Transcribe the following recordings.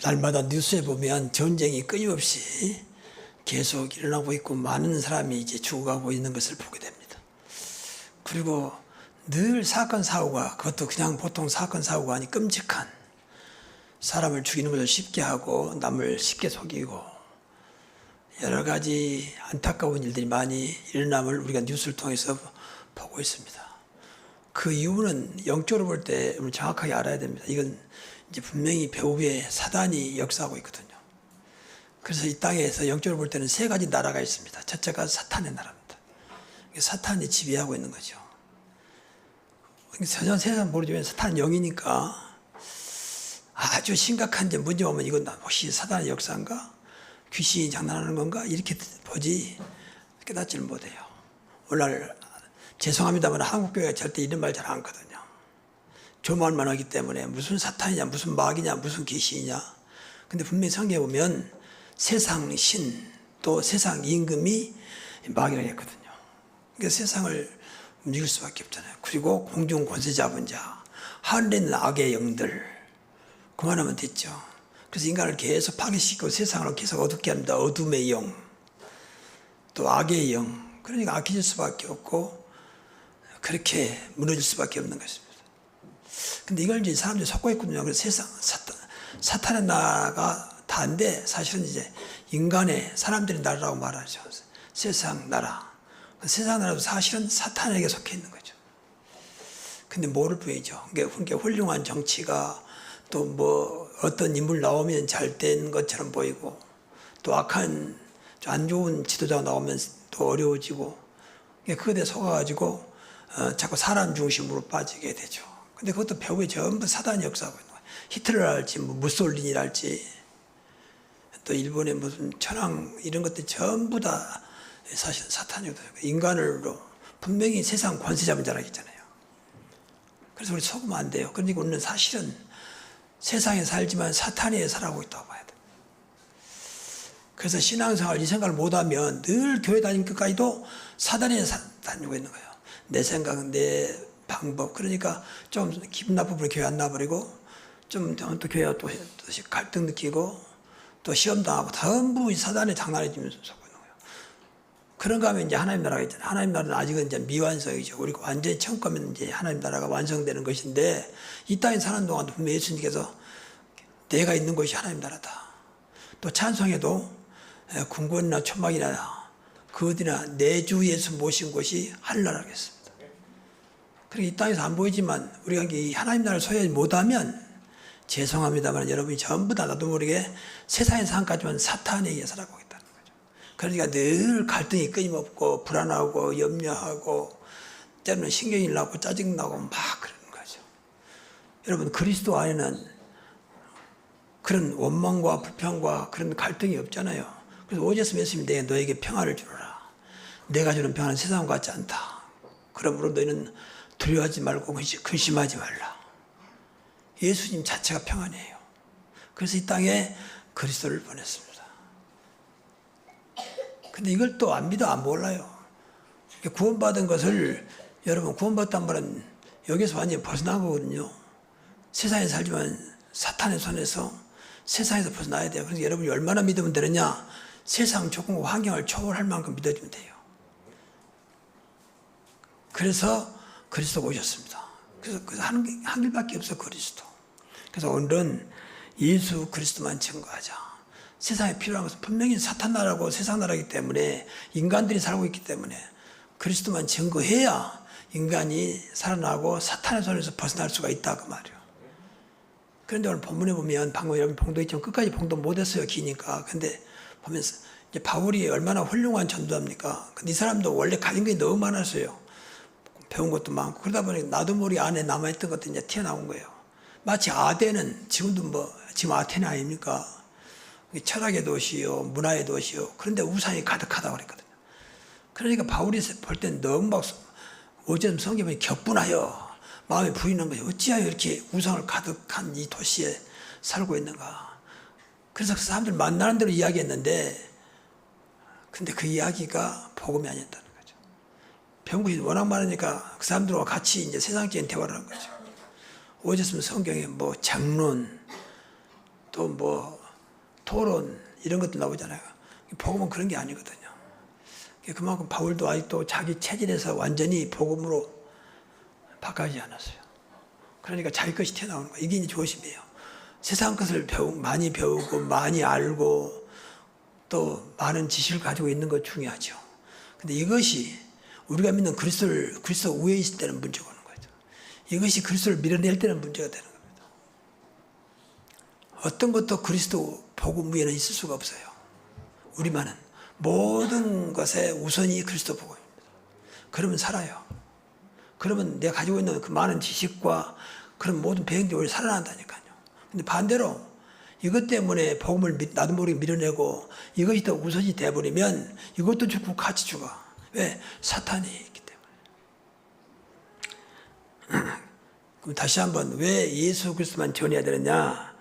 날마다 뉴스에 보면 전쟁이 끊임없이 계속 일어나고 있고 많은 사람이 이제 죽어가고 있는 것을 보게 됩니다. 그리고 늘 사건 사고가, 그것도 그냥 보통 사건 사고가 아니 끔찍한, 사람을 죽이는 것을 쉽게 하고 남을 쉽게 속이고 여러 가지 안타까운 일들이 많이 일어남을 우리가 뉴스를 통해서 보고 있습니다. 그 이유는 영적으로 볼 때 정확하게 알아야 됩니다. 이건 이제 분명히 배후에 사단이 역사하고 있거든요. 그래서 이 땅에서 영적으로 볼 때는 세 가지 나라가 있습니다. 첫째가 사탄의 나라입니다. 사탄이 지배하고 있는 거죠. 전혀 세상 모르지만 사탄은 영이니까 아주 심각한 이제 문제 오면 이건 혹시 사단의 역사인가? 귀신이 장난하는 건가? 이렇게 보지 깨닫지를 못해요. 오늘날 죄송합니다만 한국교회가 절대 이런 말 잘 안 하거든요. 조말만 하기 때문에 무슨 사탄이냐, 무슨 마귀냐, 무슨 귀신이냐. 근데 분명히 성경에 보면 세상 신, 또 세상 임금이 마귀라고 했거든요. 그러니까 세상을 움직일 수밖에 없잖아요. 그리고 공중 권세 잡은 자, 하늘에 있는 악의 영들, 그만하면 됐죠. 그래서 인간을 계속 파괴시키고 세상을 계속 어둡게 합니다. 어둠의 영, 또 악의 영. 그러니까 악해질 수밖에 없고 그렇게 무너질 수밖에 없는 것입니다. 근데 이걸 이제 사람들이 속고 있거든요. 그래서 세상, 사탄의 나라가 다인데 사실은 이제 인간의 사람들의 나라라고 말하죠. 세상 나라. 세상 나라도 사실은 사탄에게 속해 있는 거죠. 근데 뭐를 보이죠? 그러니까 훌륭한 정치가 또 뭐 어떤 인물 나오면 잘 된 것처럼 보이고 또 악한 안 좋은 지도자가 나오면 또 어려워지고 그것에 속아가지고 자꾸 사람 중심으로 빠지게 되죠. 근데 그것도 배후에 전부 사단이 역사하고 있는 거예요. 히틀러랄지 뭐 무솔리니랄지 또 일본의 무슨 천황 이런 것들 전부 다 사실 사탄이거든요. 인간으로 분명히 세상 권세 잡은 자라고 있잖아요. 그래서 우리 속으면 안 돼요. 그러니까 우리는 사실은 세상에 살지만 사탄에 살아가고 있다고 봐야 돼요. 그래서 신앙생활 이 생각을 못하면 늘 교회 다니는 끝까지도 사단에 다니고 있는 거예요. 내 생각, 내 방법. 그러니까 좀 기분 나쁘면 교회 안 나버리고 좀 또 교회와 또 갈등 느끼고 또 시험 당하고 전부 사단의 장난에 지면서 속고 있는 거예요. 그런가 하면 이제 하나님 나라가 있잖아요. 하나님 나라는 아직은 이제 미완성이죠. 우리가 완전히 처음 가면 이제 하나님 나라가 완성되는 것인데 이 땅에 사는 동안도 분명히 예수님께서 내가 있는 곳이 하나님 나라다. 또 찬송에도 궁궐이나 초막이나 그 어디나 내 주 예수 모신 곳이 하늘나라라고 했습니다. 그러니까 이 땅에서 안 보이지만 우리가 이 하나님 나라를 소유하지 못하면 죄송합니다만 여러분이 전부 다 나도 모르게 세상의 삶까지만 사탄에 의해 살아가고 있다는 거죠. 그러니까 늘 갈등이 끊임없고 불안하고 염려하고 때로는 신경이 나고 짜증나고 막 그러는 거죠. 여러분 그리스도 안에는 그런 원망과 불평과 그런 갈등이 없잖아요. 그래서 오제스 예수님이 내가 너에게 평화를 주노라. 내가 주는 평화는 세상 같지 않다. 그러므로 너희는 두려워하지 말고 근심하지 말라. 예수님 자체가 평안이에요. 그래서 이 땅에 그리스도를 보냈습니다. 근데 이걸 또 안 믿어 안 몰라요. 구원받은 것을 여러분 구원받단 말은 여기서 완전히 벗어난 거거든요. 세상에 살지만 사탄의 손에서 세상에서 벗어나야 돼요. 그래서 여러분이 얼마나 믿으면 되느냐? 세상 조건과 환경을 초월할 만큼 믿어주면 돼요. 그래서 그리스도가 오셨습니다. 그래서 한 길밖에 없어 그리스도. 그래서 오늘은 예수 그리스도만 증거하자. 세상에 필요한 것은 분명히 사탄 나라고 세상 나라이기 때문에 인간들이 살고 있기 때문에 그리스도만 증거해야 인간이 살아나고 사탄의 손에서 벗어날 수가 있다 그 말이에요. 그런데 오늘 본문에 보면 방금 여러분 봉독했지만 끝까지 봉독 못했어요. 기니까. 근데 보면서 이제 바울이 얼마나 훌륭한 전도합니까? 근데 이 사람도 원래 가진 게 너무 많았어요. 배운 것도 많고 그러다 보니까 나도 모르게 안에 남아있던 것도 이제 튀어나온 거예요. 마치 아덴은 지금도 뭐 지금 아테네 아닙니까? 철학의 도시요, 문화의 도시요. 그런데 우상이 가득하다고 그랬거든요. 그러니까 바울이 볼 때는 너무 막 어제 성경에 격분하여 마음에 부이는 거예요. 어찌하여 이렇게 우상을 가득한 이 도시에 살고 있는가? 그래서 그 사람들 만나는 대로 이야기했는데, 근데 그 이야기가 복음이 아니었다는 거죠. 배운 것이 워낙 많으니까 그 사람들과 같이 이제 세상적인 대화를 한 거죠. 어제쯤 성경에 뭐 장론, 또 뭐 토론 이런 것도 나오잖아요. 복음은 그런 게 아니거든요. 그만큼 바울도 아직도 자기 체질에서 완전히 복음으로 바꿔지 않았어요. 그러니까 자기 것이 튀어나오는 거예요. 이게 이제 조심이에요. 세상 것을 많이 배우고 많이 알고 또 많은 지식을 가지고 있는 것 중요하죠. 근데 이것이 우리가 믿는 그리스도 우에 있을 때는 문제가 오는 거죠. 이것이 그리스도를 밀어낼 때는 문제가 되는 겁니다. 어떤 것도 그리스도 복음 위에는 있을 수가 없어요. 우리만은 모든 것에 우선이 그리스도 복음입니다. 그러면 살아요. 그러면 내가 가지고 있는 그 많은 지식과 그런 모든 배경들이 살아난다니까요. 근데 반대로 이것 때문에 복음을 나도 모르게 밀어내고 이것이 더 우선이 돼버리면 이것도 죽고 같이 죽어. 왜? 사탄이 있기 때문에. 그럼 다시 한번 왜 예수 그리스도만 전해야 되느냐?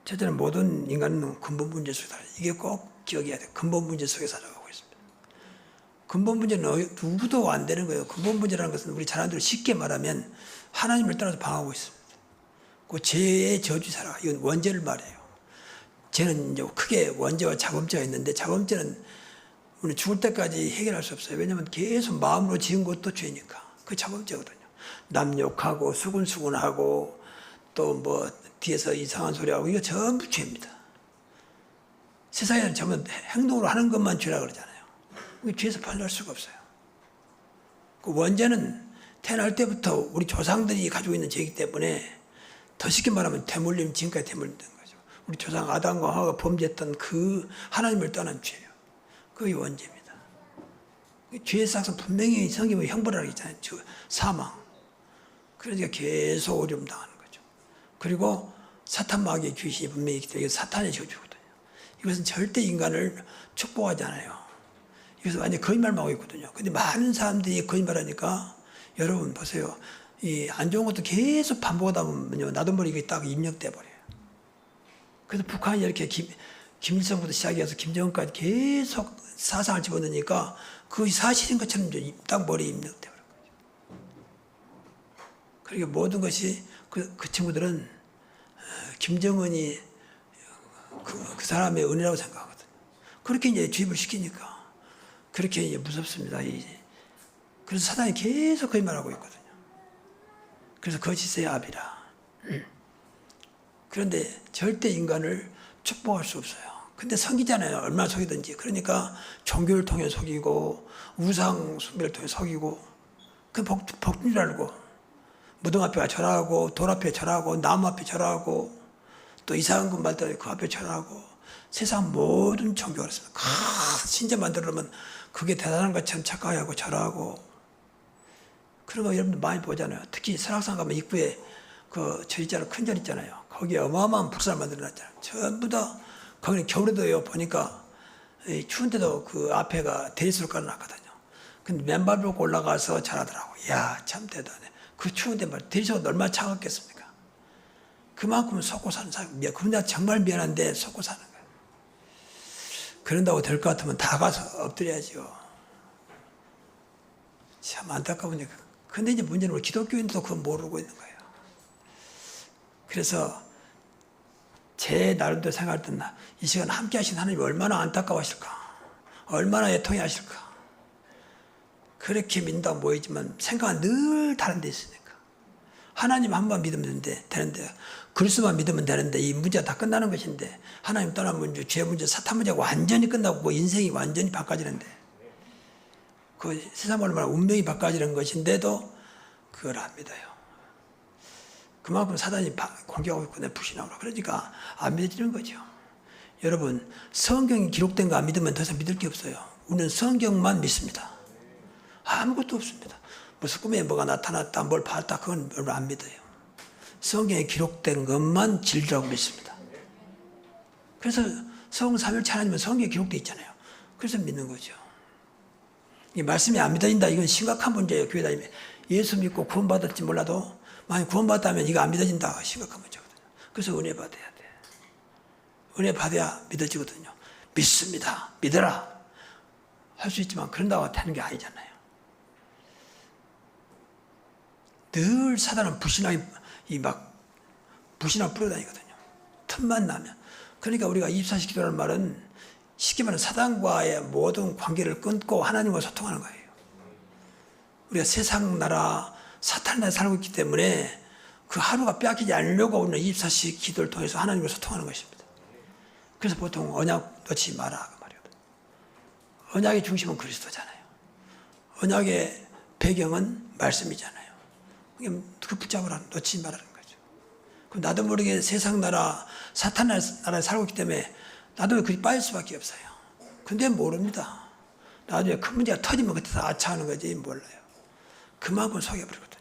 첫째는 모든 인간은 근본 문제 속에 살아요. 이게 꼭 기억해야 돼요. 근본 문제 속에 살아가고 있습니다. 근본 문제는 누구도 안 되는 거예요. 근본 문제라는 것은 우리 자녀들 쉽게 말하면 하나님을 떠나서 방하고 있습니다. 그 죄의 저주 살아가. 이건 원죄를 말해요. 죄는 이제 크게 원죄와 자범죄가 있는데 자범죄는 우리 죽을 때까지 해결할 수 없어요. 왜냐하면 계속 마음으로 지은 것도 죄니까. 그 자범죄거든요. 남 욕하고 수군수군하고 또 뭐 뒤에서 이상한 소리하고 이거 전부 죄입니다. 세상에는 전부 행동으로 하는 것만 죄라 그러잖아요. 죄에서 벗어날 수가 없어요. 그 원죄는 태어날 때부터 우리 조상들이 가지고 있는 죄이기 때문에 더 쉽게 말하면 되물림, 지금까지 되물림된 거죠. 우리 조상 아담과 하와가 범죄했던 그 하나님을 떠난 죄예요. 그게 원죄입니다. 죄의 싹은 분명히 성경에 형벌이라고 했잖아요. 사망. 그러니까 계속 어려움 당하는 거죠. 그리고 사탄 마귀의 귀신이 분명히 있기 때문에 사탄의 저주거든요. 이것은 절대 인간을 축복하지 않아요. 이것은 완전히 거짓말만 하고 있거든요. 근데 많은 사람들이 거짓말하니까 여러분 보세요. 이 안 좋은 것도 계속 반복하다 보면요. 나도 모르게 딱 입력돼 버려요. 그래서 북한이 이렇게 김일성부터 시작해서 김정은까지 계속 사상을 집어넣으니까 그것이 사실인 것처럼 딱 머리에 입력돼 버려요. 그러니까 모든 것이 그 친구들은 김정은이 그 사람의 은혜라고 생각하거든요. 그렇게 이제 주입을 시키니까 그렇게 이제 무섭습니다. 그래서 사단이 계속 거짓말하고 있거든요. 그래서 거짓의 압이라. 그런데 절대 인간을 축복할 수 없어요. 근데 속이잖아요. 얼마나 속이든지. 그러니까 종교를 통해 속이고 우상 숭배를 통해 속이고 그 복준 줄 알고 무덤 앞에 절하고 돌 앞에 절하고 나무 앞에 절하고 또 이상한 것 만들 그 앞에 절하고 세상 모든 종교가 그렇습니다. 신자 만들어놓으면 그게 대단한 것처럼 착각하고 절하고 그런 거 여러분들 많이 보잖아요. 특히 설악산 가면 입구에 그 절 있잖아요. 큰 절 있잖아요. 거기에 어마어마한 불상을 만들어놨잖아요. 전부 다 거기는 겨울에도요 보니까 추운데도 그 앞에가 대리수로 깔아놨거든요. 근데 맨발 밟고 올라가서 절하더라고. 이야 참 대단해. 그 추운데 말 대리수가 얼마나 차갑겠습니까? 그만큼 속고 사는 사람. 그분들 정말 미안한데 속고 사는 거예요. 그런다고 될 것 같으면 다 가서 엎드려야죠. 참 안타까우니까. 근데 이제 문제는 우리 기독교인도 그건 모르고 있는 거예요. 그래서 제 나름대로 생각할 때는 이 시간 함께 하신 하나님이 얼마나 안타까워하실까. 얼마나 애통해 하실까. 그렇게 믿는다고 모이지만 생각은 늘 다른 데 있으니까. 하나님 한 번 믿으면 되는데 그리스도만 믿으면 되는데 이 문제가 다 끝나는 것인데 하나님 떠난 문제, 죄 문제, 사탄 문제가 완전히 끝나고 인생이 완전히 바꿔지는데 그 세상 말로 말하면 운명이 바꿔지는 것인데도 그걸 안 믿어요. 그만큼 사단이 공격하고 있고 내 불신하고 그러니까 안 믿어지는 거죠. 여러분 성경이 기록된 거 안 믿으면 더 이상 믿을 게 없어요. 우리는 성경만 믿습니다. 아무것도 없습니다. 무슨 꿈에 뭐가 나타났다 뭘 봤다 그건 별로 안 믿어요. 성경에 기록된 것만 진리라고 믿습니다. 그래서 성삼일체 하나님은 성경에 기록되어 있잖아요. 그래서 믿는 거죠. 이 말씀이 안 믿어진다 이건 심각한 문제예요. 교회 다니면 예수 믿고 구원받을지 몰라도 만약 구원받다면 이거 안 믿어진다 심각한 문제거든요. 그래서 은혜 받아야 돼. 은혜 받아야 믿어지거든요. 믿습니다. 믿어라 할 수 있지만 그런다고 되는 게 아니잖아요. 늘 사단은 불신하게 불신하고 뿌려다니거든요. 틈만 나면 그러니까 우리가 24시 기도라는 말은 쉽게 말하면 사단과의 모든 관계를 끊고 하나님과 소통하는 거예요. 우리가 세상 나라, 사탄 나라에 살고 있기 때문에 그 하루가 빼앗기지 않으려고 우리는 24시 기도를 통해서 하나님과 소통하는 것입니다. 그래서 보통 언약 놓지 마라 그 말이거든요. 언약의 중심은 그리스도잖아요. 언약의 배경은 말씀이잖아요. 그 붙잡으라, 놓지 말라는 거죠. 그럼 나도 모르게 세상 나라, 사탄 나라에 살고 있기 때문에 나도 그리 빠질 수밖에 없어요. 근데 모릅니다. 나중에 큰 문제가 터지면 그때 다 아차하는 거지 몰라요. 그만큼 속여버리거든요.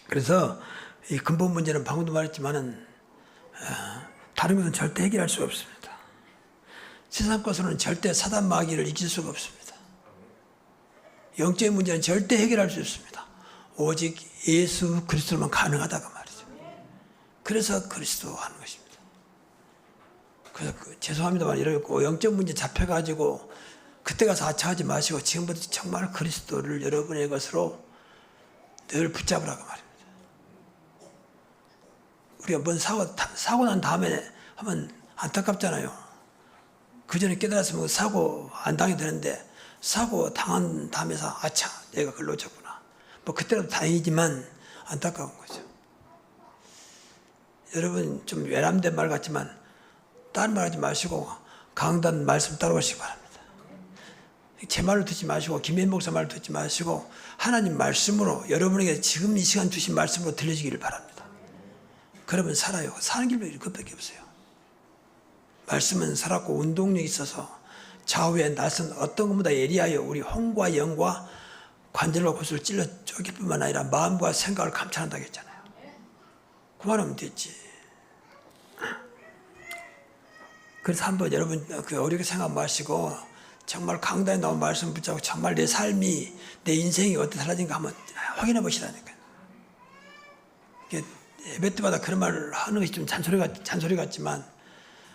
그래서 이 근본 문제는 방금도 말했지만은 다른 것은 절대 해결할 수가 없습니다. 세상 것으로는 절대 사단 마귀를 이길 수가 없습니다. 영적인 문제는 절대 해결할 수 없습니다. 오직 예수 그리스도만 가능하다고 말이죠. 그래서 그리스도 하는 것입니다. 그래서 죄송합니다만 이러고 영적 문제 잡혀가지고 그때 가서 아차하지 마시고 지금부터 정말 그리스도를 여러분의 것으로 늘 붙잡으라고 말입니다. 우리가 뭔 사고 난 다음에 하면 안타깝잖아요. 그 전에 깨달았으면 그 사고 안 당해도 되는데 사고 당한 다음에서 아차 내가 그걸 놓쳤구나. 뭐 그때라도 다행이지만 안타까운 거죠. 여러분 좀 외람된 말 같지만 다른 말 하지 마시고 강단 말씀 따라오시기 바랍니다. 제 말을 듣지 마시고 김현 목사 말을 듣지 마시고 하나님 말씀으로 여러분에게 지금 이 시간 주신 말씀으로 들려지기를 바랍니다. 그러면 살아요. 사는 길로 그것밖에 없어요. 말씀은 살았고 운동력이 있어서 좌우의 낯은 어떤 것보다 예리하여 우리 혼과 영과 관절과 골수를 찔러 쪼갤 뿐만 아니라 마음과 생각을 감찰한다고 했잖아요. 그만하면 됐지. 그래서 한번 여러분 어렵게 생각 마시고 정말 강단에 나온 말씀 붙잡고 정말 내 삶이 내 인생이 어떻게 달라진가 한번 확인해 보시라니까요. 예배 때마다 그런 말을 하는 것이 좀 잔소리 같지만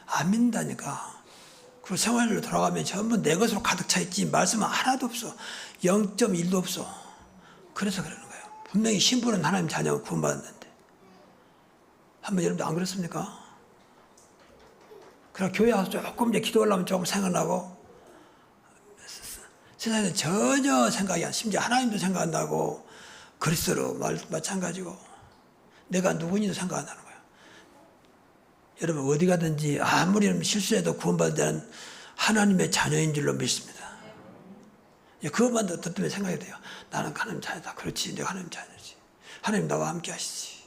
안 믿는다니까. 그리고 생활로 돌아가면 전부 내 것으로 가득 차 있지 말씀은 하나도 없어. 0.1도 없어. 그래서 그러는 거예요. 분명히 신부는 하나님 자녀가 구원받았는데 한번 여러분도 안 그렇습니까? 그럼 교회 와서 조금 이제 기도하려면 조금 생각나고 세상에 전혀 생각이 안, 심지어 하나님도 생각 안 나고 그리스도로 마찬가지고 내가 누구인지도 생각 안 나는 거예요. 여러분 어디 가든지 아무리 실수해도 구원받은 자는 하나님의 자녀인 줄로 믿습니다. 그것만 듣면 생각이 돼요. 나는 하나님 자녀다. 그렇지. 내가 하나님 자녀지. 하나님 나와 함께 하시지.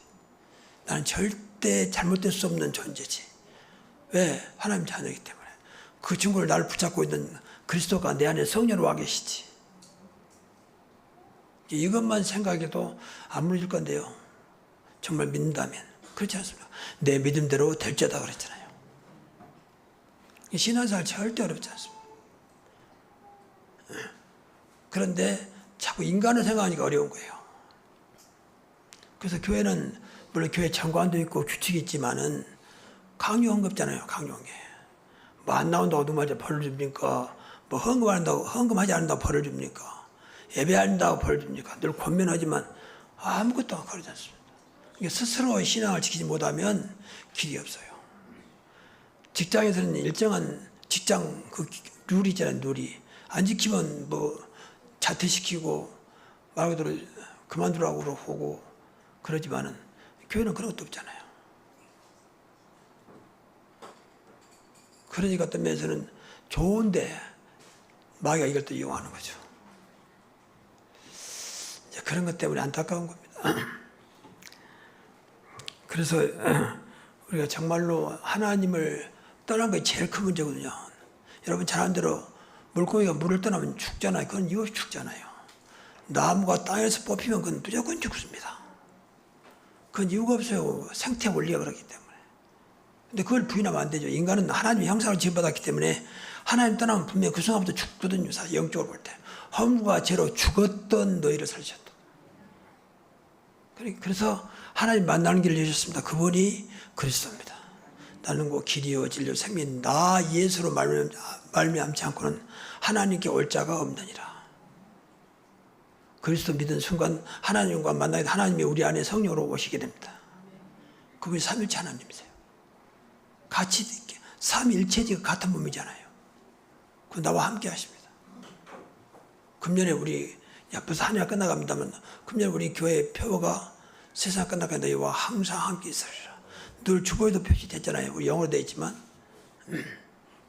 나는 절대 잘못될 수 없는 존재지. 왜? 하나님 자녀이기 때문에. 그 친구를 나를 붙잡고 있는 그리스도가 내 안에 성령으로 와 계시지. 이것만 생각해도 안 무너질 건데요. 정말 믿는다면. 그렇지 않습니까? 내 믿음대로 될 자다 그랬잖아요. 신앙생활 절대 어렵지 않습니다. 그런데 자꾸 인간을 생각하니까 어려운 거예요. 그래서 교회는 물론 교회 정관도 있고 규칙이 있지만은 강요헌금잖아요. 강요헌금. 뭐 안 나온다고 누구한테 벌을 줍니까? 뭐 헌금하지 않는다고 벌을 줍니까? 예배한다고 벌을 줍니까? 늘 권면하지만 아무것도 그러지 않습니다. 스스로 신앙을 지키지 못하면 길이 없어요. 직장에서는 일정한 직장 그 룰이 있잖아요. 룰이 안 지키면 뭐 자퇴시키고 말 그대로 그만두라고 그러고 그러지만은 교회는 그런 것도 없잖아요. 그러니까 어떤 면에서는 좋은데 마귀가 이걸 또 이용하는 거죠. 이제 그런 것 때문에 안타까운 겁니다. 그래서 우리가 정말로 하나님을 떠난 게 제일 큰 문제거든요. 여러분 잘 아는 대로 물고기가 물을 떠나면 죽잖아요. 그건 이유 없이 죽잖아요. 나무가 땅에서 뽑히면 그건 무조건 죽습니다. 그건 이유가 없어요. 생태 원리가 그렇기 때문에. 근데 그걸 부인하면 안 되죠. 인간은 하나님의 형상을 지음받았기 때문에 하나님 떠나면 분명히 그 순간부터 죽거든요. 사실 영적으로 볼 때. 허물과 죄로 죽었던 너희를 살리셨다. 그래서 하나님 만나는 길을 여셨습니다. 그분이 그리스도입니다. 나는 그 길이요 진리요 생명 나 예수로 말미암지 않고는 하나님께 올 자가 없느니라. 그리스도 믿은 순간 하나님과 만나게 하나님이 우리 안에 성령으로 오시게 됩니다. 그분이 삼일체 하나님이세요. 같이 삼일체지가 같은 몸이잖아요. 그 나와 함께 하십니다. 금년에 우리 벌써 한 해가 끝나갑니다만 금년에 우리 교회 표어가 세상 끝나가 너희와 항상 함께 있으리라. 늘 주보에도 표시됐잖아요. 우리 영어로 되어 있지만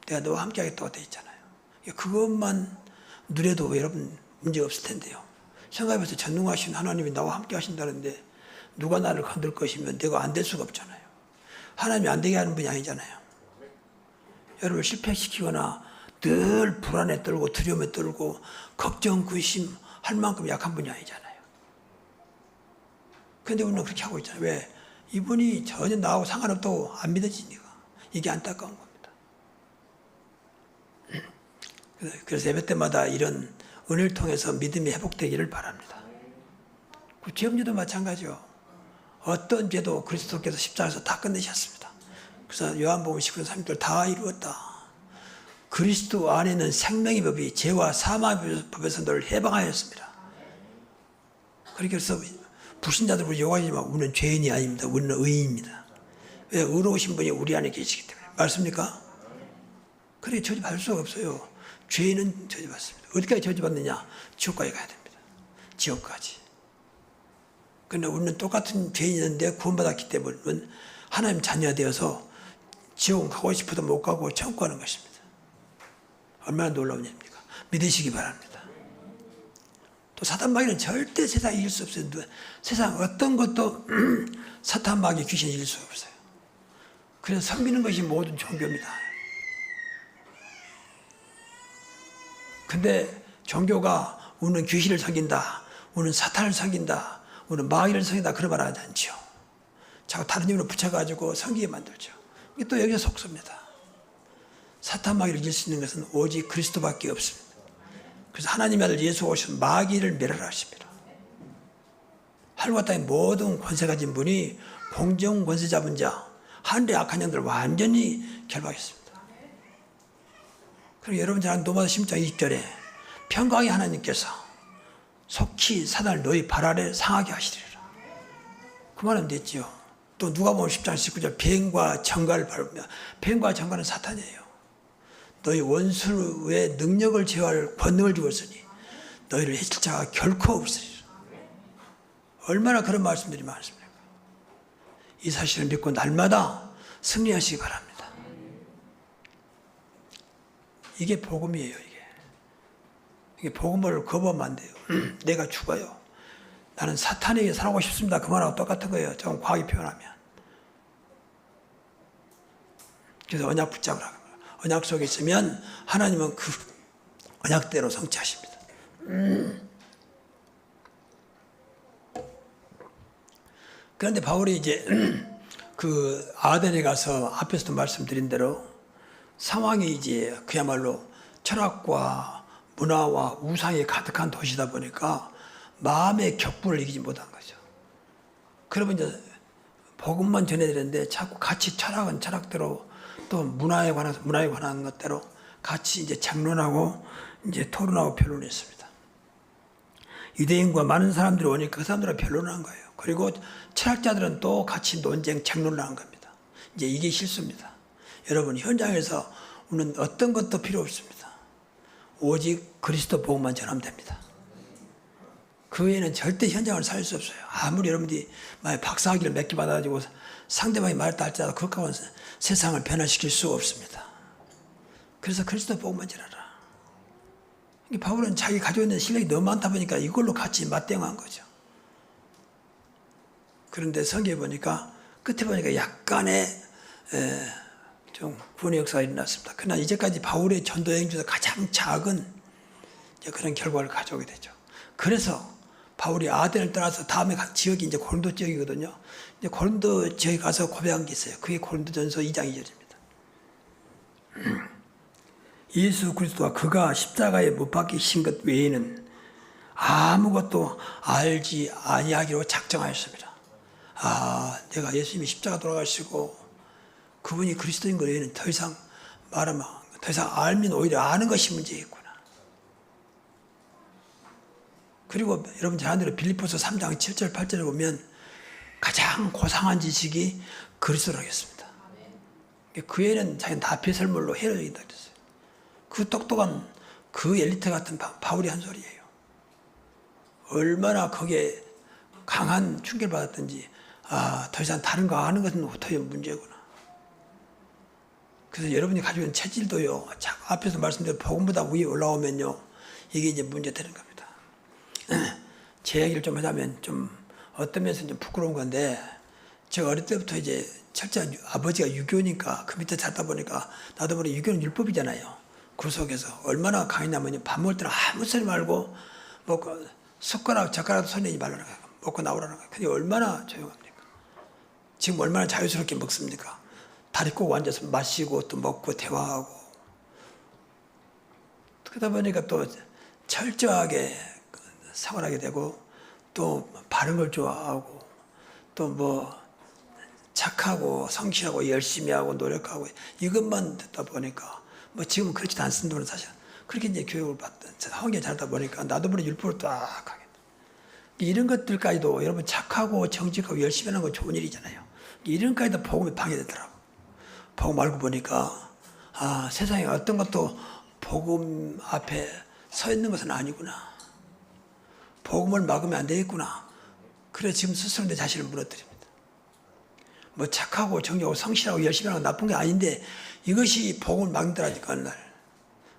내가 너와 함께 하겠다고 되어 있잖아요. 그것만 누려도 여러분 문제가 없을 텐데요. 생각해보세요. 전능하신 하나님이 나와 함께 하신다는데 누가 나를 건들 것이면 내가 안 될 수가 없잖아요. 하나님이 안 되게 하는 분이 아니잖아요. 여러분을 실패시키거나 늘 불안에 떨고 두려움에 떨고 걱정, 근심 할 만큼 약한 분이 아니잖아요. 그런데 우리는 그렇게 하고 있잖아요. 왜? 이분이 전혀 나하고 상관없다고 안 믿어지니까. 이게 안타까운 겁니다. 그래서 예배 때마다 이런 은혜를 통해서 믿음이 회복되기를 바랍니다. 그 죄 문제도 마찬가지요. 어떤 죄도 그리스도께서 십자가에서 다 끝내셨습니다. 그래서 요한복음 19장 3절 다 이루었다. 그리스도 안에는 생명의 법이 죄와 사망의 법에서 널 해방하였습니다. 그래서 불신자들 요구하지만 우리는 죄인이 아닙니다. 우리는 의인입니다. 왜? 의로우신 분이 우리 안에 계시기 때문에. 맞습니까? 그래 저주받을 수가 없어요. 죄인은 저주받습니다. 어디까지 저주받느냐? 지옥까지 가야 됩니다. 지옥까지. 그런데 우리는 똑같은 죄인인데 구원받았기 때문에 하나님 자녀가 되어서 지옥 가고 싶어도 못 가고 천국 가는 것입니다. 얼마나 놀라운 일입니까? 믿으시기 바랍니다. 또 사탄 마귀는 절대 세상에 이길 수 없어요. 세상 어떤 것도 사탄 마귀 귀신이 이길 수가 없어요. 그래서 섬기는 것이 모든 종교입니다. 근데 종교가 우리는 귀신을 섬긴다, 우리는 사탄을 섬긴다, 우리는 마귀를 섬긴다 그런 말 하지 않죠. 자꾸 다른 이름으로 붙여가지고 섬기게 만들죠. 이게 또 여기서 속습니다. 사탄 마귀를 이길 수 있는 것은 오직 그리스도밖에 없습니다. 그래서 하나님의 아들 예수 오신 마귀를 멸하십니다. 하늘과 땅의 모든 권세 가진 분이 공정 권세 잡은 자, 하늘의 악한 영들을 완전히 결박했습니다. 그리고 여러분 잘 아는 로마서 10장 20절에 평강의 하나님께서 속히 사단을 너희 발 아래 상하게 하시리라. 그 말은 됐죠. 또 누가복음 10장 19절 뱀과 정갈을 밟으며, 뱀과 정갈은 사탄이에요. 너희 원수의 능력을 제어할 권능을 주었으니 너희를 해칠 자가 결코 없으리라. 얼마나 그런 말씀들이 많습니까? 이 사실을 믿고 날마다 승리하시기 바랍니다. 이게 복음이에요. 이게 복음을 거부하면 안 돼요. 내가 죽어요. 나는 사탄에게 살아가고 싶습니다. 그 말하고 똑같은 거예요. 좀 과하게 표현하면. 그래서 언약 붙잡으라. 언약 속에 있으면 하나님은 그 언약대로 성취하십니다. 그런데 바울이 이제 그 아덴에 가서 앞에서도 말씀드린 대로 상황이 이제 그야말로 철학과 문화와 우상이 가득한 도시다 보니까 마음의 격분을 이기지 못한 거죠. 그러면 이제 복음만 전해드렸는데 자꾸 같이 철학은 철학대로 또 문화에 관한 것대로 같이 이제 장론하고 이제 토론하고 변론했습니다. 유대인과 많은 사람들이 오니까 그 사람들은 변론을 한 거예요. 그리고 철학자들은 또 같이 논쟁, 장론을 한 겁니다. 이제 이게 실수입니다. 여러분 현장에서 우리는 어떤 것도 필요 없습니다. 오직 그리스도 복음만 전하면 됩니다. 그 외에는 절대 현장을 살 수 없어요. 아무리 여러분들이 만약 박사학위를 몇 개 받아가지고 상대방이 말했다 할지라도 그렇게 하면 세상을 변화시킬 수 없습니다. 그래서 그리스도 복음만 전하라. 바울은 자기 가지고 있는 실력이 너무 많다 보니까 이걸로 같이 맞대응한 거죠. 그런데 성경에 보니까 끝에 보니까 약간의 좀 구원의 역사가 일어났습니다. 그러나 이제까지 바울의 전도 여행 중에서 가장 작은 그런 결과를 가져오게 되죠. 그래서 바울이 아덴을 떠나서 다음에 간 지역이 이제 고린도 지역이거든요. 이제 고린도 지역에 가서 고백한 게 있어요. 그게 고린도전서 2장 2절입니다. 예수 그리스도와 그가 십자가에 못 박히신 것 외에는 아무것도 알지 아니하기로 작정하였습니다. 내가 예수님이 십자가 돌아가시고 그분이 그리스도인 것 외에는 더 이상 말하면 더 이상 알면 오히려 아는 것이 문제겠구나. 그리고 여러분 잘 아는 대로 빌립보서 3장 7절 8절에 보면 가장 고상한 지식이 그리스도라고 했습니다. 그 애는 자기는 다 배설물로 헤어진다 그랬어요. 그 똑똑한 그 엘리트 같은 바울이 한 소리예요. 얼마나 거기에 강한 충격을 받았든지 더 이상 다른 거 아는 것은 더 문제구나. 그래서 여러분이 가지고 있는 체질도요. 앞에서 말씀드린 복음보다 위에 올라오면요. 이게 이제 문제되는 겁니다. 제 얘기를 좀 하자면 좀 어떤 면에서 좀 부끄러운 건데 제가 어릴 때부터 이제 철저한 아버지가 유교니까 그 밑에 살다 보니까 나도 모르게 유교는 율법이잖아요. 그 속에서 얼마나 강했냐면 밥 먹을 때는 아무 소리 말고 먹고 숟가락 젓가락도 손 내지 말라는 거예요. 먹고 나오라는 거예요. 근데 얼마나 조용합니까? 지금 얼마나 자유스럽게 먹습니까? 다리 꼭 앉아서 마시고 또 먹고 대화하고 그러다 보니까 또 철저하게 생활하게 되고 또 바른 걸 좋아하고 또 뭐 착하고 성실하고 열심히 하고 노력하고 이것만 듣다 보니까 뭐 지금은 그렇지도 않습니다. 사실 그렇게 이제 교육을 받던 환경에 자라다 보니까 나도 모르게 율법을 딱 하게 돼. 이런 것들까지도 여러분 착하고 정직하고 열심히 하는 건 좋은 일이잖아요. 이런 것까지도 복음이 방해되더라고. 복음 알고 보니까 세상에 어떤 것도 복음 앞에 서 있는 것은 아니구나. 복음을 막으면 안 되겠구나. 그래 지금 스스로 내 자신을 무너뜨립니다. 뭐 착하고 정직하고 성실하고 열심히 하는 건 나쁜 게 아닌데 이것이 복음을 막는다니까 어느 날.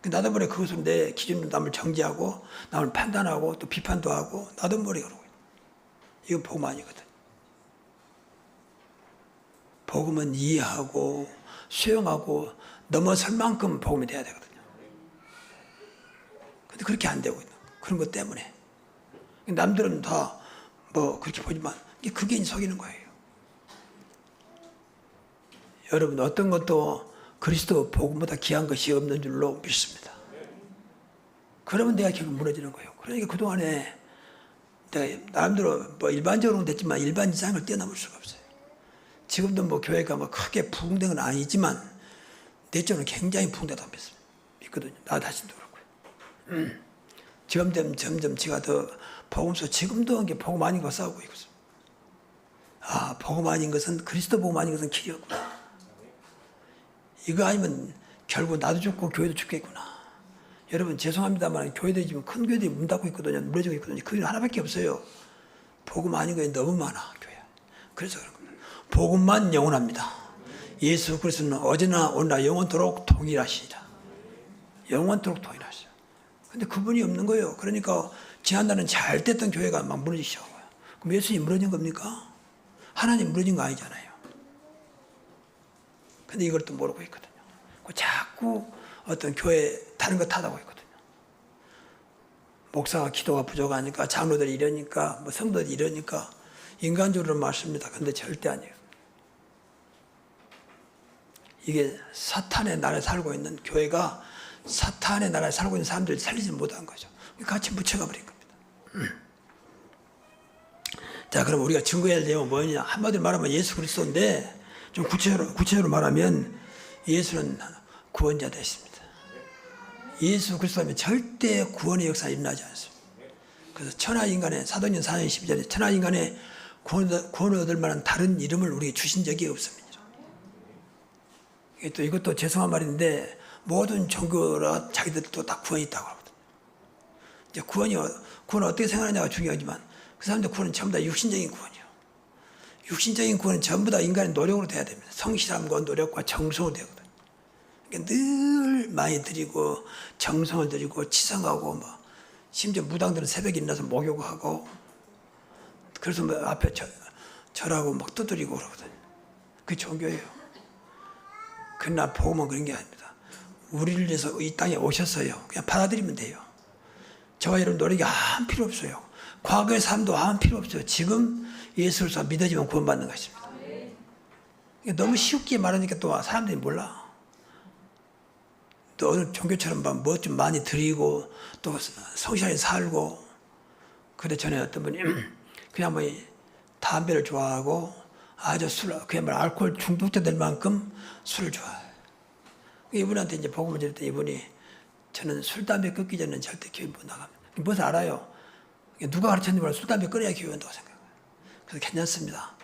나도 모르게 그것으로 내 기준으로 남을 정지하고 남을 판단하고 또 비판도 하고 나도 모르게 그러고 있는. 이건 복음 아니거든. 복음은 이해하고 수용하고 넘어설 만큼 복음이 돼야 되거든요. 근데 그렇게 안 되고 있는 그런 것 때문에 남들은 다 뭐 그렇게 보지만 그게 속이는 거예요. 여러분 어떤 것도 그리스도 복음보다 귀한 것이 없는 줄로 믿습니다. 그러면 내가 결국 무너지는 거예요. 그러니까 그동안에 내가 나름대로 뭐 일반적으로는 됐지만 일반 이상을 뛰어넘을 수가 없어요. 지금도 뭐 교회가 뭐 크게 부흥된 건 아니지만 내적으로 굉장히 부흥되다고 믿거든요. 나 자신도 그렇고요. 점점 제가 더 복음서 지금도 이게 복음 아닌 거 싸우고 있거든요. 복음 아닌 것은 그리스도 복음 아닌 것은 길이 없구나. 이거 아니면 결국 나도 죽고 교회도 죽겠구나. 여러분 죄송합니다만 교회들이 지금 큰 교회들이 문 닫고 있거든요. 무너지고 있거든요. 그 일 하나밖에 없어요. 복음 아닌 거에 너무 많아 교회. 그래서 그런 겁니다. 복음만 영원합니다. 예수 그리스도는 어제나 오늘나 영원토록 동일하시니라. 영원토록 동일하시죠. 근데 그분이 없는 거예요. 그러니까 지난날은 잘 됐던 교회가 막 무너지기 시작한 거예요. 그럼 예수님 무너진 겁니까? 하나님 무너진 거 아니잖아요. 근데 이걸 또 모르고 있거든요. 자꾸 어떤 교회 다른 거 타다고 있거든요. 목사가 기도가 부족하니까 장로들이 이러니까 뭐 성도들이 이러니까 인간적으로 맞습니다. 근데 절대 아니에요. 이게 사탄의 나라에 살고 있는 교회가 사탄의 나라에 살고 있는 사람들을 살리지 못한 거죠. 같이 묻혀가 버린 겁니다. 자, 그럼 우리가 증거해야 할 내용은 뭐냐? 한마디로 말하면 예수 그리스도인데 좀 구체적으로 말하면 예수는 구원자 되십니다. 예수 그리스도라면 절대 구원의 역사가 일어나지 않습니다. 그래서 천하인간의 사도행전 4장 12절에 천하인간의 구원을 얻을 만한 다른 이름을 우리에게 주신 적이 없습니다. 또 이것도 죄송한 말인데 모든 종교라 자기들도 다 구원이 있다고 하거든요. 이제 구원을 어떻게 생각하느냐가 중요하지만 그 사람들 구원은 전부 다 육신적인 구원이에요. 육신적인 구원은 전부 다 인간의 노력으로 돼야 됩니다. 성실함과 노력과 정성으로 되거든요. 그러니까 늘 많이 드리고 정성을 드리고 치성하고 뭐 심지어 무당들은 새벽에 일어나서 목욕하고 그래서 뭐 앞에 절하고 막 두드리고 그러거든요. 그게 종교예요. 그러나 복음은 그런 게 아닙니다. 우리를 위해서 이 땅에 오셨어요. 그냥 받아들이면 돼요. 저와 여러분 노력이 아무 필요 없어요. 과거의 삶도 아무 필요 없어요. 지금 예수를 믿어지면 구원받는 것입니다. 너무 쉽게 말하니까 또 사람들이 몰라. 또 어느 종교처럼 뭐 좀 많이 드리고 또 성실하게 살고. 그래 전에 어떤 분이 그냥 뭐 담배를 좋아하고 아주 그냥 뭐 알코올 중독자 될 만큼 술을 좋아해요. 이분한테 이제 복음을 들을 때 이분이 저는 술, 담배 끊기 전에는 절대 교회 못 나갑니다. 무엇을 알아요? 누가 가르쳤는지 몰라도 술, 담배 끊어야 교회 온다고 생각해요. 그래서 괜찮습니다.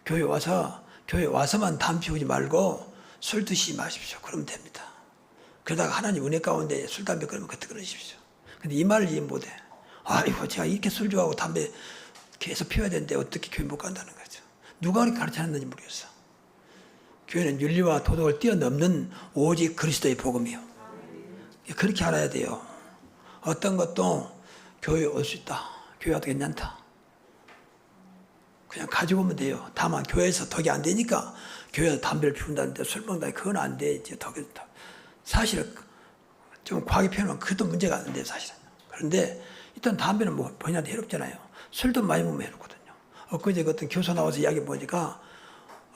교회 와서만 담배 피우지 말고 술 드시지 마십시오. 그러면 됩니다. 그러다가 하나님 은혜 가운데 술, 담배 끊으면 그때 끊으십시오. 근데 이 말을 이해 못해. 아이고, 제가 이렇게 술 좋아하고 담배 계속 피워야 되는데 어떻게 교회 못 간다는 거죠. 누가 그렇게 가르쳤는지 모르겠어. 교회는 윤리와 도덕을 뛰어넘는 오직 그리스도의 복음이요. 그렇게 알아야 돼요. 어떤 것도 교회에 올 수 있다. 교회 와도 괜찮다. 그냥 가지고 오면 돼요. 다만 교회에서 덕이 안 되니까 교회에서 담배를 피운다는데 술 먹는다. 그건 안 돼. 이제 덕이 다. 사실은 좀 과하게 표현하면 그것도 문제가 안 돼요. 사실은. 그런데 일단 담배는 뭐 본인한테 해롭잖아요. 술도 많이 먹으면 해롭거든요. 엊그제 어떤 교수 나와서 이야기 보니까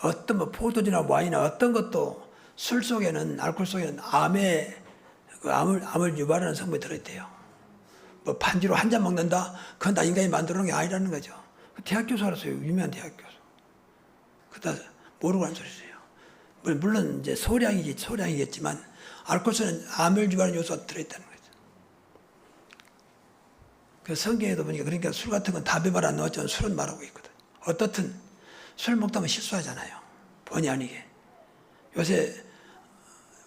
어떤 뭐 포도주나 와인이나 어떤 것도 술 속에는 알코올 속에는 암을 유발하는 성분이 들어있대요. 뭐 반주로 한 잔 먹는다? 그건 다 인간이 만들어 놓은 게 아니라는 거죠. 대학 교수라서요. 유명한 대학 교수. 그다 모르고 하는 소리세요. 물론 이제 소량이겠지만 알코올 속에는 암을 유발하는 요소가 들어있다는 거죠. 그 성경에도 보니까 그러니까 술 같은 건 담배 말 안 나왔지만 술은 말하고 있거든. 어떻든 술 먹다 보면 실수하잖아요. 본의 아니게. 요새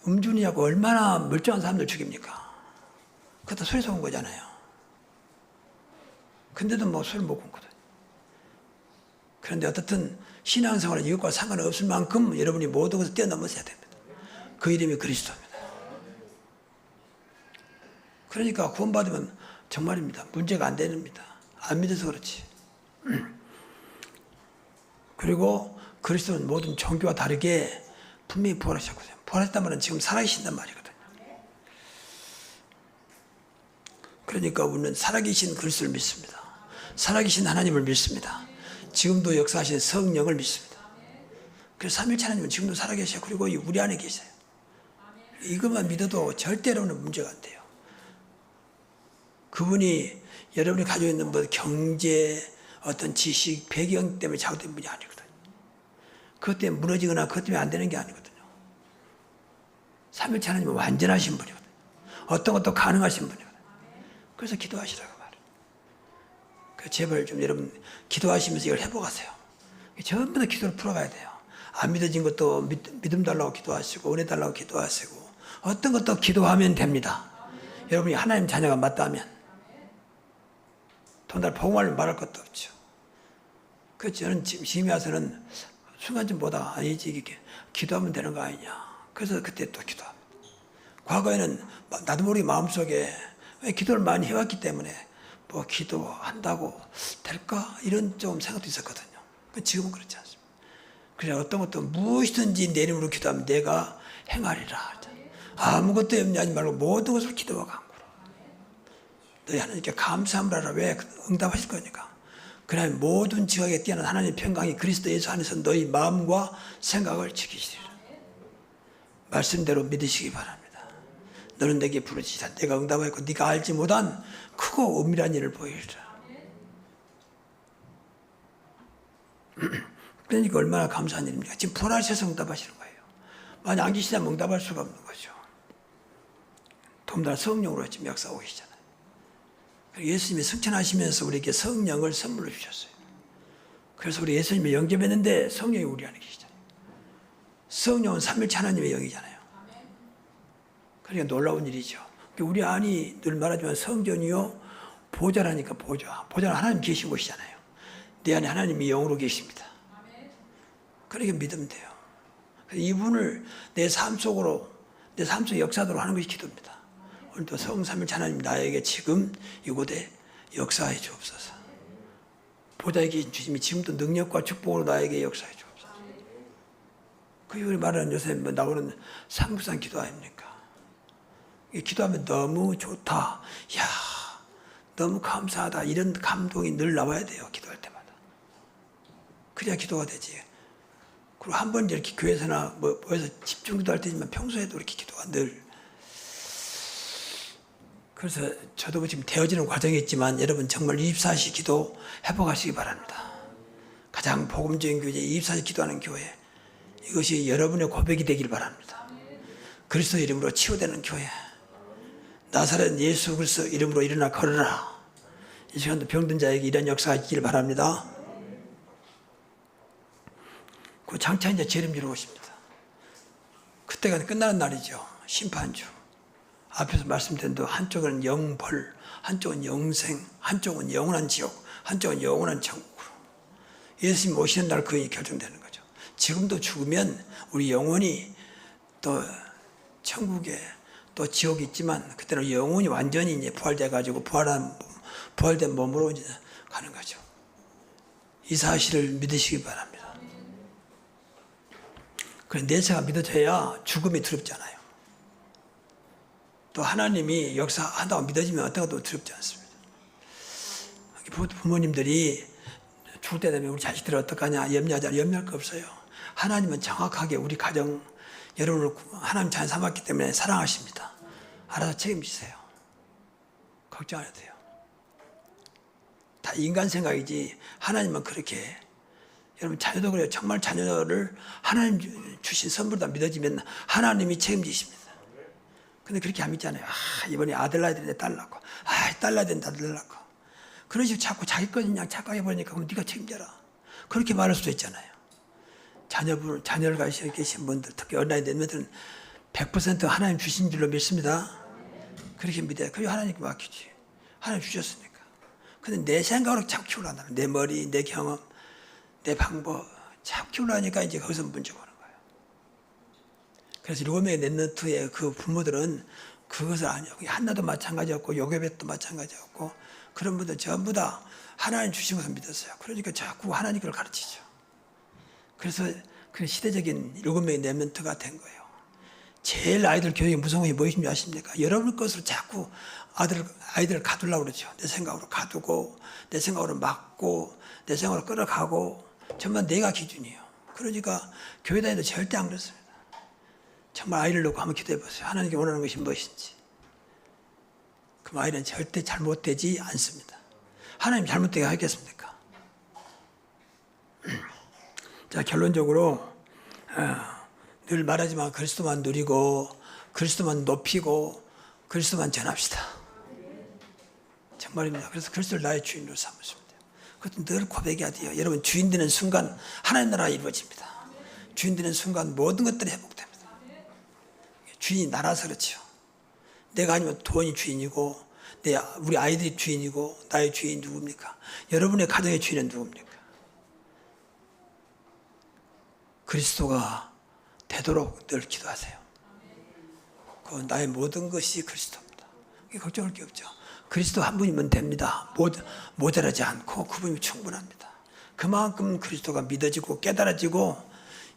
음주운전하고 얼마나 멀쩡한 사람들 죽입니까? 그것도 술에서 온 거잖아요. 근데도 뭐 술 못 끊거든. 그런데 어떻든 신앙생활은 이것과 상관없을 만큼 여러분이 모든 것을 뛰어넘으셔야 됩니다. 그 이름이 그리스도입니다. 그러니까 구원받으면 정말입니다. 문제가 안 됩니다. 안 믿어서 그렇지. 그리고 그리스도는 모든 종교와 다르게 분명히 부활하셨거든요. 부활했단 말은 지금 살아계신단 말이거든요. 그러니까 우리는 살아계신 그리스도를 믿습니다. 살아계신 하나님을 믿습니다. 지금도 역사하신 성령을 믿습니다. 그래서 삼위일체 하나님은 지금도 살아계셔. 그리고 우리 안에 계세요. 이것만 믿어도 절대로는 문제가 안 돼요. 그분이 여러분이 가지고 있는 뭐 경제, 어떤 지식, 배경 때문에 잘못된 분이 아니거든요. 그것 때문에 무너지거나 그것 때문에 안 되는 게 아니거든요. 삼위일체 하나님은 완전하신 분이거든요. 어떤 것도 가능하신 분이거든요. 그래서 기도하시라고 말해요. 제발 좀 여러분 기도하시면서 이걸 해보가세요. 전부 다 기도를 풀어가야 돼요. 안 믿어진 것도 믿음 달라고 기도하시고 은혜 달라고 기도하시고 어떤 것도 기도하면 됩니다. 여러분이 하나님 자녀가 맞다면 더군다나 복음을 말할 것도 없죠. 그래서 저는 지금 와서는 순간좀 보다 아니지 이렇게 기도하면 되는 거 아니냐. 그래서 그때 또 기도합니다. 과거에는 나도 모르게 마음속에 기도를 많이 해왔기 때문에 뭐 기도한다고 될까 이런 좀 생각도 있었거든요. 지금은 그렇지 않습니다. 그냥 어떤 것도 무엇이든지 내 이름으로 기도하면 내가 행하리라. 아무것도 염려하지 말고 모든 것을 기도와 간구로. 너희 하나님께 감사함을 하라. 왜? 응답하실 거니까. 그러면 모든 지각에 뛰어난 하나님의 평강이 그리스도 예수 안에서 너희 마음과 생각을 지키시리라. 말씀대로 믿으시기 바랍니다. 너는 내게 부르짖으라. 내가 응답하였고 네가 알지 못한 크고 은밀한 일을 보이리라. 그러니까 얼마나 감사한 일입니까? 지금 부활하셔서 응답하시는 거예요. 만약 안 계시다면 응답할 수가 없는 거죠. 더군다나 성령으로 지금 역사하고 계시잖아요. 예수님이 승천하시면서 우리에게 성령을 선물로 주셨어요. 그래서 우리 예수님을 영접했는데 성령이 우리 안에 계시잖아요. 성령은 삼위일체 하나님의 영이잖아요. 그러니까 놀라운 일이죠. 우리 안이 늘 말하지만 성전이요 보좌라니까 보좌. 보좌는 하나님 계신 곳이잖아요. 내 안에 하나님이 영으로 계십니다. 그러니까 믿으면 돼요. 이분을 내 삶 속으로 내 삶 속 역사도록 하는 것이 기도입니다. 오늘도 성삼위일체 하나님 나에게 지금 이곳에 역사해 주옵소서. 보좌에 계신 주님이 지금도 능력과 축복으로 나에게 역사해 주옵소서. 그게 우리 말하는 요새 나오는 상부상 기도 아닙니까? 기도하면 너무 좋다. 이야, 너무 감사하다. 이런 감동이 늘 나와야 돼요. 기도할 때마다. 그래야 기도가 되지. 그리고 한 번 이렇게 교회에서나 뭐에서 집중 기도할 때지만 평소에도 이렇게 기도가 늘. 그래서 저도 지금 되어지는 과정이 있지만 여러분 정말 24시 기도 해보가시기 바랍니다. 가장 복음적인 교회, 24시 기도하는 교회. 이것이 여러분의 고백이 되길 바랍니다. 그리스도 이름으로 치유되는 교회. 나사렛 예수 그리스도 이름으로 일어나 걸어라. 이 시간도 병든 자에게 이런 역사가 있길 바랍니다. 그 장차 이제 재림주로 오십니다. 그때가 끝나는 날이죠. 심판주. 앞에서 말씀드린 대로 한쪽은 영벌, 한쪽은 영생, 한쪽은 영원한 지옥, 한쪽은 영원한 천국으로. 예수님 오시는 날 그게 결정되는 거죠. 지금도 죽으면 우리 영혼이 또 천국에 또 지옥이 있지만 그때는 영혼이 완전히 이제 부활돼 가지고 부활된 몸으로 이제 가는 거죠. 이 사실을 믿으시기 바랍니다. 그래 내세가 믿어져야 죽음이 두렵잖아요. 또 하나님이 역사한다고 믿어지면 어떤 것도 두렵지 않습니다. 부모님들이 죽을 때 되면 우리 자식들이 어떡하냐 염려할 거 없어요. 하나님은 정확하게 우리 가정 여러분을 하나님 잘 삼았기 때문에 사랑하십니다. 알아서 책임지세요. 걱정 안 해도 돼요. 다 인간 생각이지 하나님은 그렇게 여러분 자녀도 그래요. 정말 자녀를 하나님 주신 선물로 다 믿어지면 하나님이 책임지십니다. 근데 그렇게 안 믿잖아요. 이번에 아들 낳아야 되는데 딸 낳고 딸 낳아야 되는데 아들 낳고 그런 식으로 자꾸 자기 것인 그냥 착각해버리니까 그럼 네가 책임져라. 그렇게 말할 수도 있잖아요. 자녀를 가지고 계신 분들 특히 어린아이 되면들은 100% 하나님 주신 줄로 믿습니다. 그렇게 믿어요. 그게 하나님께 맡기지. 하나님 주셨으니까. 근데 내 생각으로 자꾸 키우려고 내 머리, 내 경험, 내 방법 자꾸 키우려니까 이제 거기서 문제가 오는 거예요. 그래서 7명의 랩런트의 그 부모들은 그것을 아니요. 한나도 마찬가지였고 요게벳도 마찬가지였고 그런 분들 전부 다 하나님 주신 것을 믿었어요. 그러니까 자꾸 하나님 걸 가르치죠. 그래서 그 시대적인 7명의 랩런트가 된 거예요. 제일 아이들 교육에 무서운 게 무엇인지 아십니까? 여러분 것으로 자꾸 아이들을 가두려고 그러죠. 내 생각으로 가두고 내 생각으로 막고 내 생각으로 끌어가고 정말 내가 기준이에요. 그러니까 교회 다니도 절대 안 그렇습니다. 정말 아이를 놓고 한번 기도해 보세요. 하나님께 원하는 것이 무엇인지. 그럼 아이는 절대 잘못되지 않습니다. 하나님 잘못되게 하겠습니까? 자, 결론적으로 늘 말하지만 그리스도만 누리고 그리스도만 높이고 그리스도만 전합시다. 정말입니다. 그래서 그리스도를 나의 주인으로 삼으시면 돼요. 그것도 늘 고백해야 돼요. 여러분 주인 되는 순간 하나님 나라가 이루어집니다. 주인 되는 순간 모든 것들이 회복됩니다. 주인이 나라서 그렇죠. 내가 아니면 돈이 주인이고 우리 아이들이 주인이고 나의 주인이 누굽니까? 여러분의 가정의 주인은 누굽니까? 그리스도가 되도록 늘 기도하세요. 그 나의 모든 것이 그리스도입니다. 걱정할 게 없죠. 그리스도 한 분이면 됩니다. 모자라지 않고 그분이 충분합니다. 그만큼 그리스도가 믿어지고 깨달아지고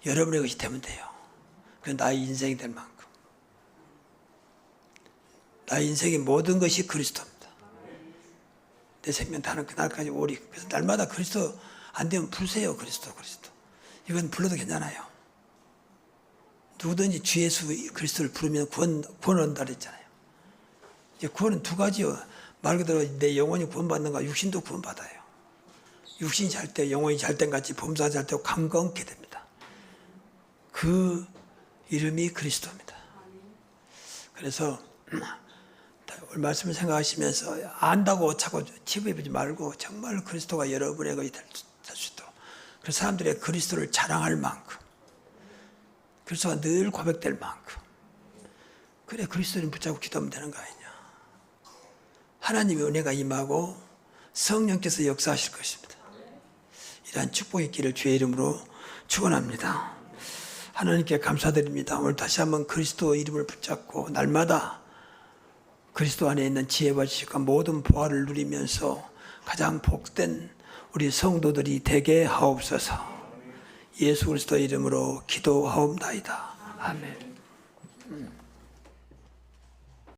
여러분의 것이 되면 돼요. 그 나의 인생이 될 만큼. 나의 인생의 모든 것이 그리스도입니다. 내 생명 다는 그날까지 오리. 그래서 날마다 그리스도 안 되면 부르세요. 그리스도. 이건 불러도 괜찮아요. 누구든지 주 예수 그리스도를 부르면 구원 얻는다 그랬잖아요. 이제 구원은 두 가지요. 말 그대로 내 영혼이 구원받는 거 육신도 구원받아요. 육신이 잘 때 영혼이 잘 땐 같이 범사 잘 때 강건케 됩니다. 그 이름이 그리스도입니다. 그래서 오늘 말씀을 생각하시면서 안다고 자꾸 치부해보지 말고 정말 그리스도가 여러분의 것이 될 수 있도록 그래서 사람들의 그리스도를 자랑할 만큼 그리스도가 늘 고백될 만큼 그래 그리스도를 붙잡고 기도하면 되는 거 아니냐. 하나님의 은혜가 임하고 성령께서 역사하실 것입니다. 이러한 축복의 길을 주의 이름으로 축원합니다. 하나님께 감사드립니다. 오늘 다시 한번 그리스도 이름을 붙잡고 날마다 그리스도 안에 있는 지혜와 지식과 모든 보화를 누리면서 가장 복된 우리 성도들이 되게 하옵소서. 예수 그리스도 이름으로 기도하옵나이다. 아멘.